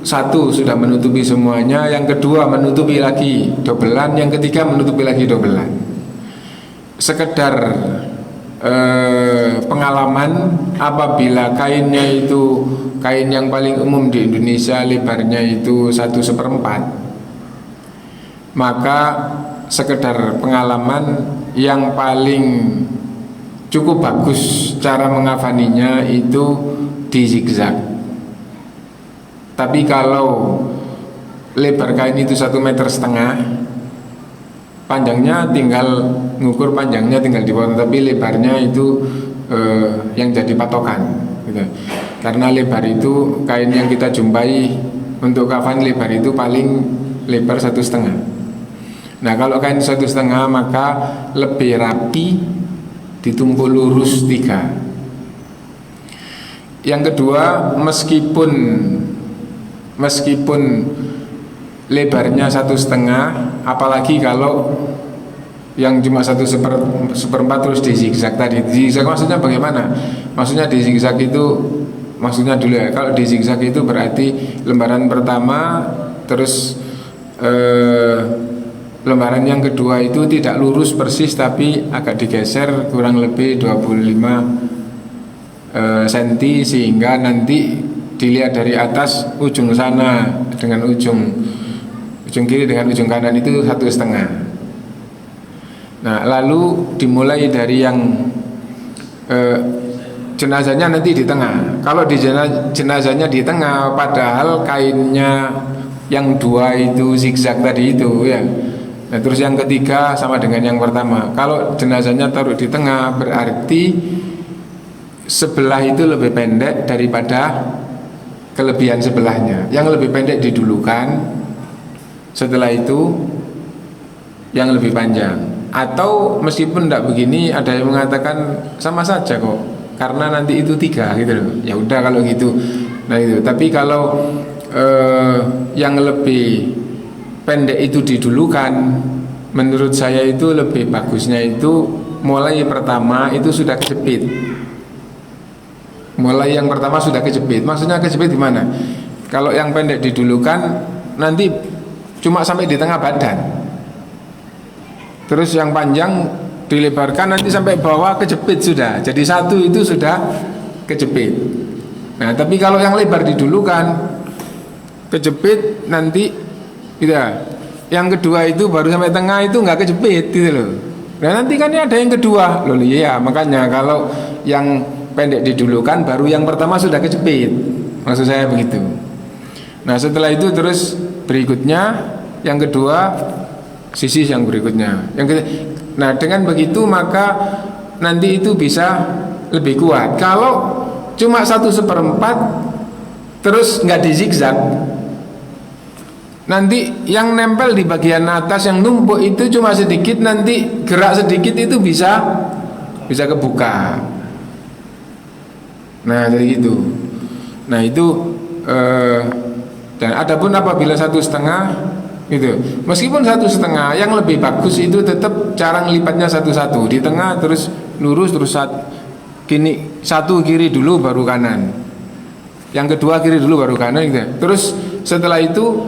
1 sudah menutupi semuanya, yang kedua menutupi lagi dobelan, yang ketiga menutupi lagi dobelan. Sekedar pengalaman, apabila kainnya itu kain yang paling umum di Indonesia, lebarnya itu 1/4, maka sekedar pengalaman yang paling cukup bagus cara mengafaninya itu di zigzag. Tapi kalau lebar kain itu 1,5 meter, panjangnya tinggal ngukur, panjangnya tinggal dipotong, tapi lebarnya itu yang jadi patokan gitu. Karena lebar itu kain yang kita jumpai untuk kafan, lebar itu paling lebar 1,5. Nah, kalau kain 1,5 maka lebih rapi, ditumpuk lurus 3. Yang kedua, meskipun lebarnya 1,5, apalagi kalau yang cuma 1/4 terus di zigzag tadi. Di zigzag maksudnya bagaimana? Maksudnya di zigzag itu, maksudnya dulu ya, kalau di zigzag itu berarti lembaran pertama, terus lembaran yang kedua itu tidak lurus persis, tapi agak digeser kurang lebih 25 cm, sehingga nanti dilihat dari atas ujung sana dengan ujung kiri dengan ujung kanan itu 1,5. Nah, lalu dimulai dari yang jenazahnya nanti di tengah. Kalau di jenazahnya di tengah, padahal kainnya yang 2 itu zigzag tadi itu ya. Nah, terus yang ketiga sama dengan yang pertama. Kalau jenazahnya taruh di tengah, berarti sebelah itu lebih pendek daripada kelebihan sebelahnya. Yang lebih pendek didulukan, setelah itu yang lebih panjang. Atau meskipun tidak begini, ada yang mengatakan sama saja kok, karena nanti itu 3 gitu loh. Ya udah kalau gitu. Nah itu. Tapi kalau yang lebih pendek itu didulukan, menurut saya itu lebih bagusnya itu mulai pertama itu sudah kejepit. Mulai yang pertama sudah kejepit. Maksudnya kejepit gimana? Kalau yang pendek didulukan, nanti cuma sampai di tengah badan. Terus yang panjang dilebarkan nanti sampai bawah, kejepit sudah. Jadi 1 itu sudah kejepit. Nah, tapi kalau yang lebar didulukan, kejepit nanti tidak. Yang kedua itu baru sampai tengah itu nggak kejepit gitu loh. Nah, nanti kan ada yang kedua loh. Iya, makanya kalau yang pendek didulukan, baru yang pertama sudah kejepit. Maksud saya begitu. Nah, setelah itu terus berikutnya Yang kedua sisi yang berikutnya. Nah dengan begitu maka nanti itu bisa lebih kuat. Kalau cuma 1/4 terus nggak dizigzag, nanti yang nempel di bagian atas yang numpuk itu cuma sedikit, nanti gerak sedikit itu bisa kebuka. Nah jadi gitu. Nah itu dan adapun apabila 1/2 gitu, meskipun 1/2 yang lebih bagus itu tetap cara ngelipatnya satu-satu di tengah, terus lurus, terus satu kiri dulu baru kanan, yang kedua kiri dulu baru kanan gitu. Terus setelah itu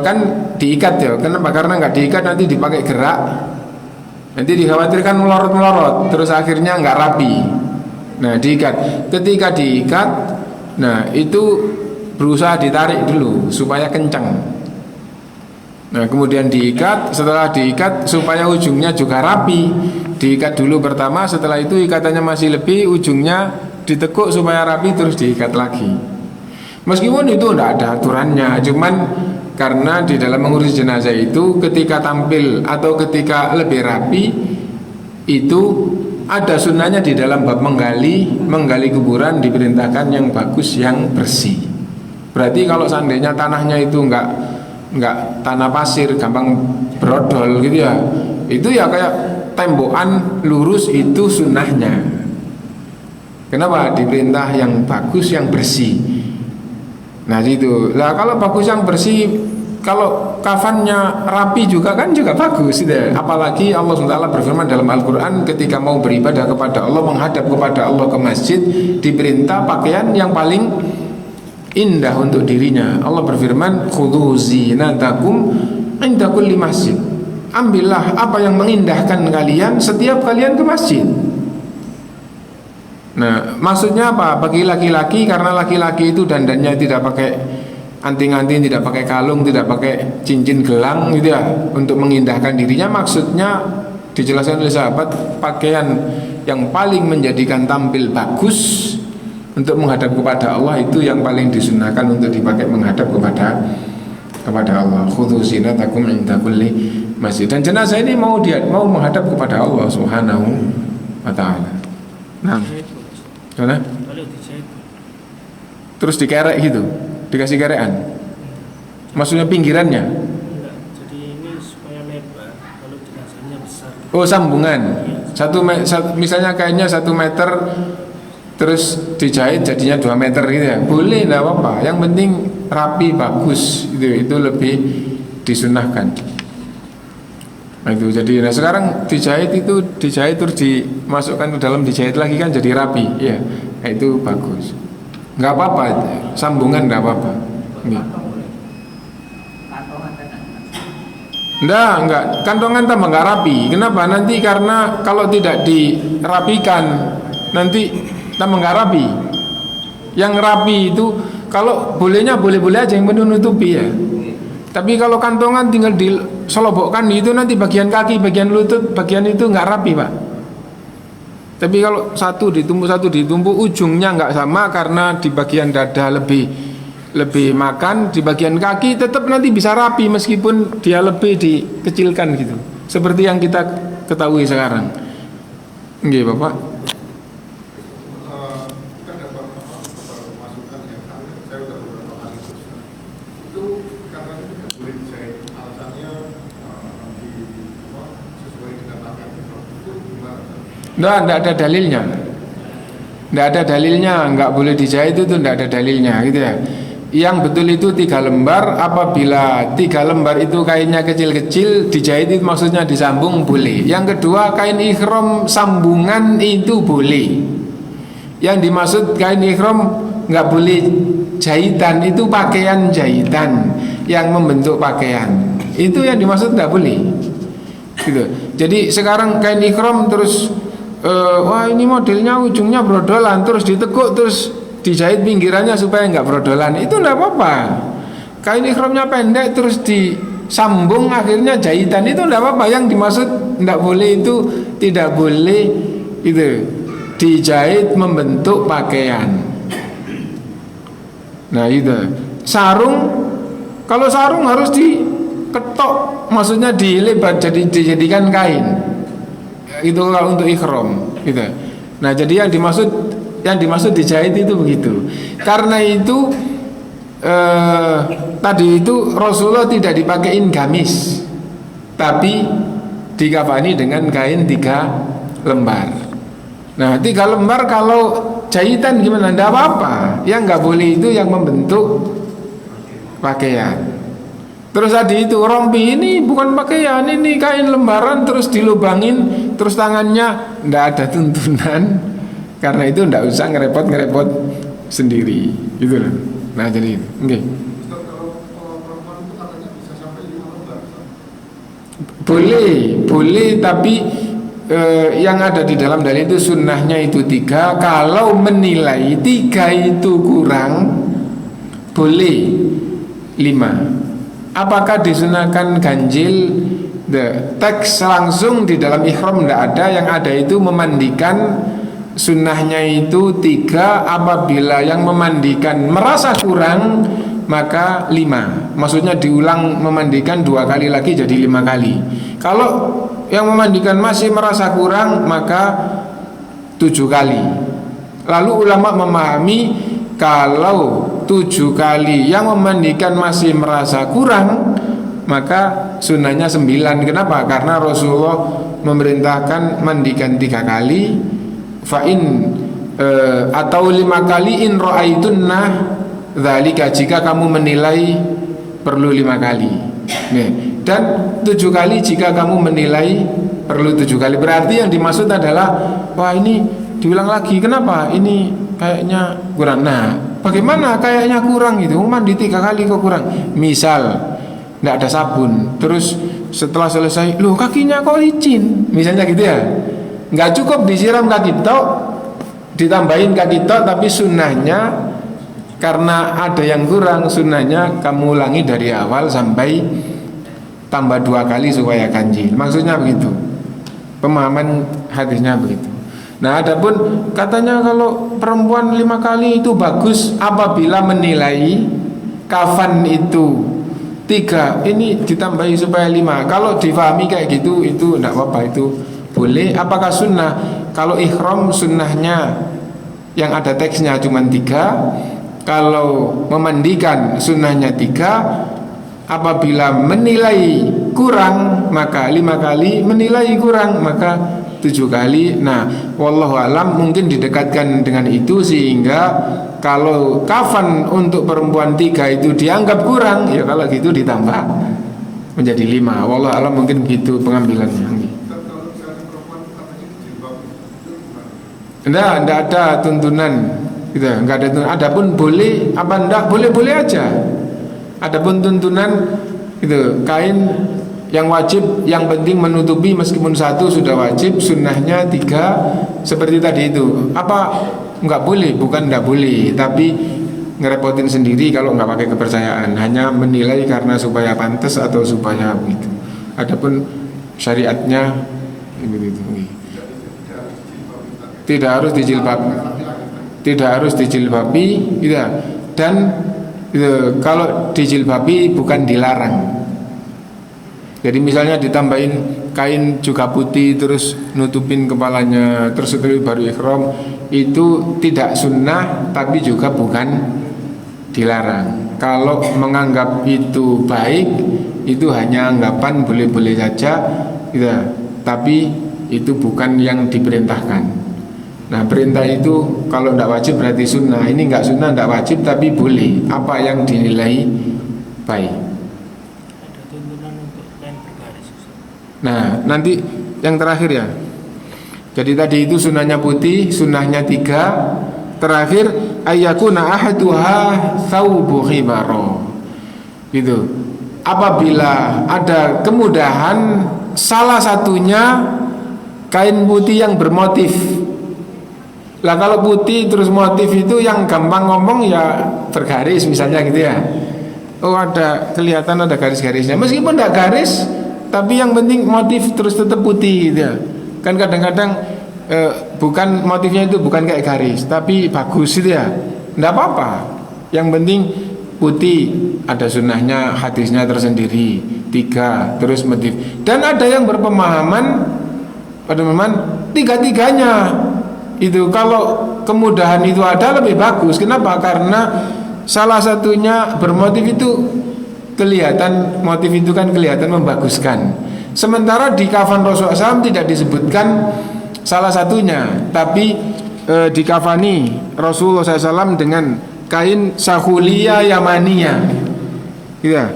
kan diikat ya. Kenapa? Karena nggak diikat nanti dipakai gerak, nanti dikhawatirkan melorot, terus akhirnya nggak rapi. Nah diikat, ketika diikat, nah itu berusaha ditarik dulu supaya kencang. Nah kemudian diikat, setelah diikat supaya ujungnya juga rapi, diikat dulu pertama, setelah itu ikatannya masih lebih, ujungnya ditekuk supaya rapi, terus diikat lagi. Meskipun itu tidak ada aturannya, cuman karena di dalam mengurus jenazah itu ketika tampil atau ketika lebih rapi itu ada sunnahnya di dalam bab menggali kuburan, diperintahkan yang bagus, yang bersih. Berarti kalau seandainya tanahnya itu enggak tanah pasir, gampang brodol gitu ya, itu ya kayak tembokan lurus, itu sunnahnya. Kenapa? Diperintah yang bagus, yang bersih. Nah itu lah, kalau bagus yang bersih, kalau kafannya rapi juga kan juga bagus gitu. Apalagi Allah SWT berfirman dalam Al-Quran, ketika mau beribadah kepada Allah, menghadap kepada Allah ke masjid, diperintah pakaian yang paling indah untuk dirinya. Allah berfirman, khudhu zinatakum inda kulli masjid. Ambillah apa yang mengindahkan kalian setiap kalian ke masjid. Nah maksudnya apa? Bagi laki-laki, karena laki-laki itu dandannya tidak pakai anting-anting, tidak pakai kalung, tidak pakai cincin gelang gitu ya, untuk mengindahkan dirinya. Maksudnya dijelaskan oleh sahabat, pakaian yang paling menjadikan tampil bagus untuk menghadap kepada Allah itu yang paling disunahkan untuk dipakai menghadap kepada Allah. Khudhu zinatakum inda kulli masjid. Dan jenazah ini mau menghadap kepada Allah Subhanahu wa taala. Nah, gimana? Terus dikerek gitu, dikasih kerekan. Maksudnya pinggirannya? Enggak, jadi ini supaya lebar kalau jenazahnya besar. Oh, sambungan. Misalnya kainnya 1 meter, terus dijahit jadinya 2 meter gitu ya. Boleh, enggak apa-apa. Yang penting rapi, bagus. Itu lebih disunahkan. Nah itu jadi, nah sekarang dijahit terus dimasukkan ke dalam, dijahit lagi kan jadi rapi ya. Nah, itu bagus, nggak apa-apa, sambungan nggak apa-apa. Enggak, kantongan tambah nggak rapi. Kenapa? Nanti karena kalau tidak dirapikan nanti tambah nggak rapi. Yang rapi itu kalau bolehnya boleh-boleh aja, yang menutupi ya. Tapi kalau kantongan tinggal diselobokkan itu, nanti bagian kaki, bagian lutut, bagian itu nggak rapi Pak. Tapi kalau satu ditumpuk, ujungnya nggak sama, karena di bagian dada lebih makan, di bagian kaki tetap nanti bisa rapi meskipun dia lebih dikecilkan gitu. Seperti yang kita ketahui sekarang. Nggih Bapak. Tidak ada dalilnya. Tidak ada dalilnya, nggak boleh dijahit itu tidak ada dalilnya gitu ya. Yang betul itu 3 lembar. Apabila 3 lembar itu kainnya kecil-kecil, dijahit itu maksudnya disambung, boleh. Yang kedua, kain ikhram sambungan itu boleh. Yang dimaksud kain ikhram nggak boleh jahitan, itu pakaian jahitan yang membentuk pakaian, itu yang dimaksud nggak boleh gitu. Jadi sekarang kain ikhram terus wah ini modelnya ujungnya brodolan, terus ditekuk, terus dijahit pinggirannya supaya nggak brodolan, itu nggak apa-apa. Kain ikhramnya pendek terus disambung akhirnya jahitan, itu nggak apa-apa. Yang dimaksud nggak boleh itu tidak boleh itu dijahit membentuk pakaian. Nah itu sarung, kalau sarung harus diketok tok, maksudnya dilebat jadi dijadikan kain. Itu kalau untuk ihram gitu. Nah, jadi yang dimaksud dijahit itu begitu. Karena itu tadi itu Rasulullah tidak dipakein gamis, tapi dikafani dengan kain 3 lembar. Nah, 3 lembar kalau jahitan gimana? Tidak apa-apa. Yang nggak boleh itu yang membentuk pakaian. Terus tadi itu rompi ini bukan pakaian, ini kain lembaran terus dilubangin, terus tangannya ndak ada tuntunan. Karena itu ndak usah ngerepot sendiri, gitu loh. Nah jadi, oke. Boleh, tapi yang ada di dalam dalil itu sunnahnya itu 3. Kalau menilai 3 itu kurang, boleh 5. Apakah disunahkan ganjil? Teks langsung di dalam ihram tidak ada. Yang ada itu memandikan. Sunnahnya itu 3. Apabila yang memandikan merasa kurang, maka 5. Maksudnya diulang memandikan 2 kali lagi jadi 5 kali. Kalau yang memandikan masih merasa kurang, maka 7 kali. Lalu ulama memahami kalau 7 kali yang memandikan masih merasa kurang, maka sunnahnya 9. Kenapa? Karena Rasulullah memerintahkan mandikan 3 kali, fa'in atau 5 kali in ra'aitunnah dzalika, jika kamu menilai perlu 5 kali. Nih. Dan 7 kali jika kamu menilai perlu 7 kali. Berarti yang dimaksud adalah, wah ini diulang lagi, kenapa? Ini kayaknya kurang. Nah, bagaimana kayaknya kurang itu? Mandi 3 kali kok kurang. Misal tidak ada sabun, terus setelah selesai, loh kakinya kok licin, misalnya gitu ya. Nggak cukup disiram kaki tok, ditambahin kaki tok, tapi sunnahnya karena ada yang kurang, sunnahnya kamu ulangi dari awal sampai tambah 2 kali supaya ganjil. Maksudnya begitu. Pemahaman hadisnya begitu. Nah, adapun katanya kalau perempuan 5 kali itu bagus apabila menilai kafan itu 3, ini ditambahi supaya 5. Kalau difahami kayak gitu, itu tidak apa-apa, itu boleh. Apakah sunnah? Kalau ihram sunnahnya yang ada teksnya cuma 3. Kalau memandikan sunnahnya 3. Apabila menilai kurang maka 5 kali, menilai kurang maka 7 kali. Nah, wallahu alam, mungkin didekatkan dengan itu sehingga kalau kafan untuk perempuan 3 itu dianggap kurang, ya kalau gitu ditambah menjadi 5. Wallahu alam, mungkin begitu pengambilannya. Tidak ada tuntunan gitu, enggak ada tuntunan. Adapun boleh apa enggak, boleh-boleh aja. Adapun tuntunan itu kain yang wajib, yang penting menutupi, meskipun 1 sudah wajib, sunnahnya 3 seperti tadi itu. Apa enggak boleh? Bukan enggak boleh, tapi ngerepotin sendiri kalau enggak pakai kepercayaan, hanya menilai karena supaya pantas atau supaya begitu. Adapun syariatnya begitu. Tidak harus dijilbabi, tidak. Dan itu, kalau dijilbabi bukan dilarang. Jadi misalnya ditambahin kain juga putih terus nutupin kepalanya, terus setelah baru ihram, itu tidak sunnah tapi juga bukan dilarang. Kalau menganggap itu baik, itu hanya anggapan boleh-boleh saja, gitu. Tapi itu bukan yang diperintahkan. Nah, perintah itu kalau tidak wajib berarti sunnah. Ini enggak sunnah, tidak wajib, tapi boleh. Apa yang dinilai baik. Ada tuntunan untuk kain bergaris. Nah, nanti yang terakhir ya. Jadi tadi itu sunnahnya putih, sunnahnya 3. Terakhir ayyakuna ahaduha thawbu khibaro. Gitu. Apabila ada kemudahan, salah satunya kain putih yang bermotif. Lah kalau putih terus motif itu yang gampang ngomong ya bergaris misalnya gitu ya. Oh ada kelihatan ada garis-garisnya. Meskipun tidak garis, tapi yang penting motif terus tetap putih gitu ya. Kan kadang-kadang bukan motifnya itu bukan kayak garis, tapi bagus gitu ya. Tidak apa-apa. Yang penting putih ada sunnahnya, hadisnya tersendiri 3, terus motif. Dan ada yang berpemahaman tiga-tiganya itu, kalau kemudahan itu ada lebih bagus. Kenapa? Karena salah satunya bermotif itu kelihatan, motif itu kan kelihatan membaguskan. Sementara di kafan Rasulullah SAW tidak disebutkan salah satunya, tapi dikafani Rasulullah SAW dengan kain sahulia yamaniyah. Iya.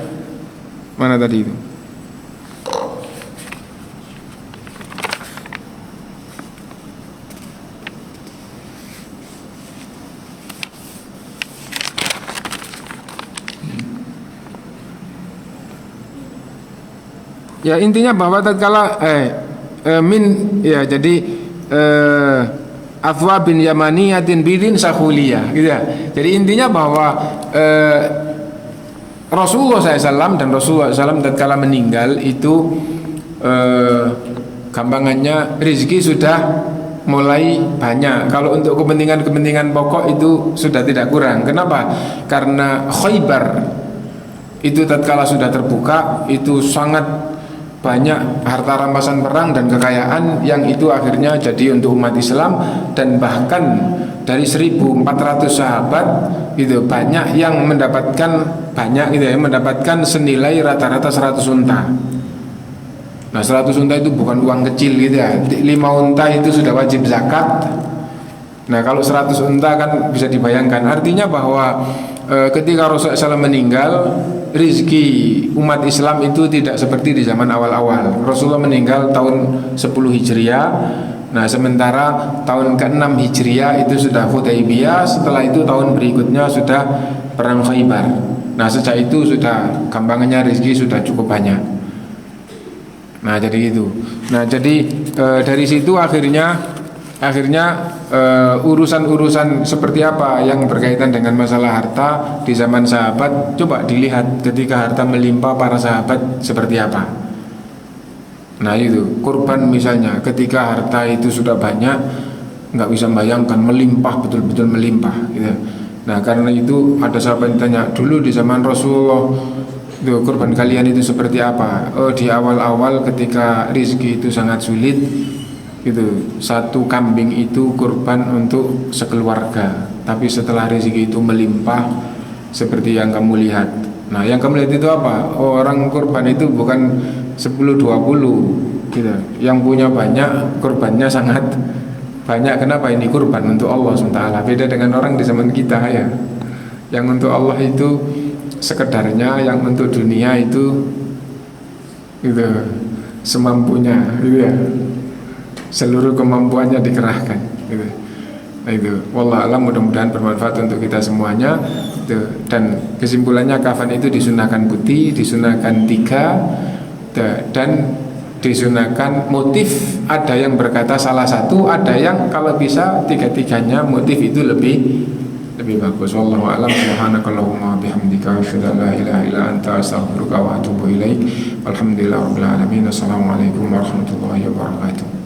Mana tadi itu? Ya intinya bahwa tatkala jadi Athwa bin Yamaniyatin bidin sakhuliyah gitu ya. Jadi intinya bahwa Rasulullah SAW dan Rasulullah SAW tatkala meninggal itu gampangannya rezeki sudah mulai banyak. Kalau untuk kepentingan pokok itu sudah tidak kurang. Kenapa? Karena Khaybar itu tatkala sudah terbuka itu sangat banyak harta rampasan perang dan kekayaan yang itu akhirnya jadi untuk umat Islam. Dan bahkan dari 1.400 sahabat itu banyak yang mendapatkan mendapatkan senilai rata-rata 100 unta. Nah 100 unta itu bukan uang kecil gitu ya. 5 unta itu sudah wajib zakat. Nah kalau 100 unta kan bisa dibayangkan. Artinya bahwa ketika Rasulullah SAW meninggal, rizki umat Islam itu tidak seperti di zaman awal-awal. Rasulullah meninggal tahun 10 Hijriah. Nah sementara tahun ke-6 Hijriah itu sudah Hudaybiyah. Setelah itu tahun berikutnya sudah perang Khaybar. Nah sejak itu sudah gampangannya rizki sudah cukup banyak. Nah jadi itu. Nah jadi dari situ akhirnya urusan-urusan seperti apa yang berkaitan dengan masalah harta di zaman sahabat, coba dilihat ketika harta melimpah para sahabat seperti apa. Nah itu kurban misalnya, ketika harta itu sudah banyak, nggak bisa membayangkan melimpah, betul-betul melimpah gitu. Nah karena itu ada sahabat yang tanya, dulu di zaman Rasulullah itu kurban kalian itu seperti apa? Oh di awal-awal ketika rezeki itu sangat sulit gitu, 1 kambing itu kurban untuk sekeluarga. Tapi setelah rezeki itu melimpah seperti yang kamu lihat. Nah yang kamu lihat itu apa? Oh, orang kurban itu bukan 10-20 gitu. Yang punya banyak, kurbannya sangat banyak. Kenapa? Ini kurban untuk Allah SWT. Beda dengan orang di zaman kita ya, yang untuk Allah itu sekedarnya, yang untuk dunia itu gitu semampunya gitu ya, seluruh kemampuannya dikerahkan gitu. Nah itu wallah alam, mudah-mudahan bermanfaat untuk kita semuanya gitu. Dan kesimpulannya kafan itu disunahkan putih, disunahkan 3, dan disunahkan motif. Ada yang berkata salah satu, ada yang kalau bisa 3-tiganya motif itu lebih bagus. Wallahu a'lam. Subhanakallahumma bihamdika asyhadu an la ilaha illa anta astaghfiruka wa atubu ilaik. Walhamdulillahirabbil alamin. Assalamualaikum warahmatullahi wabarakatuh.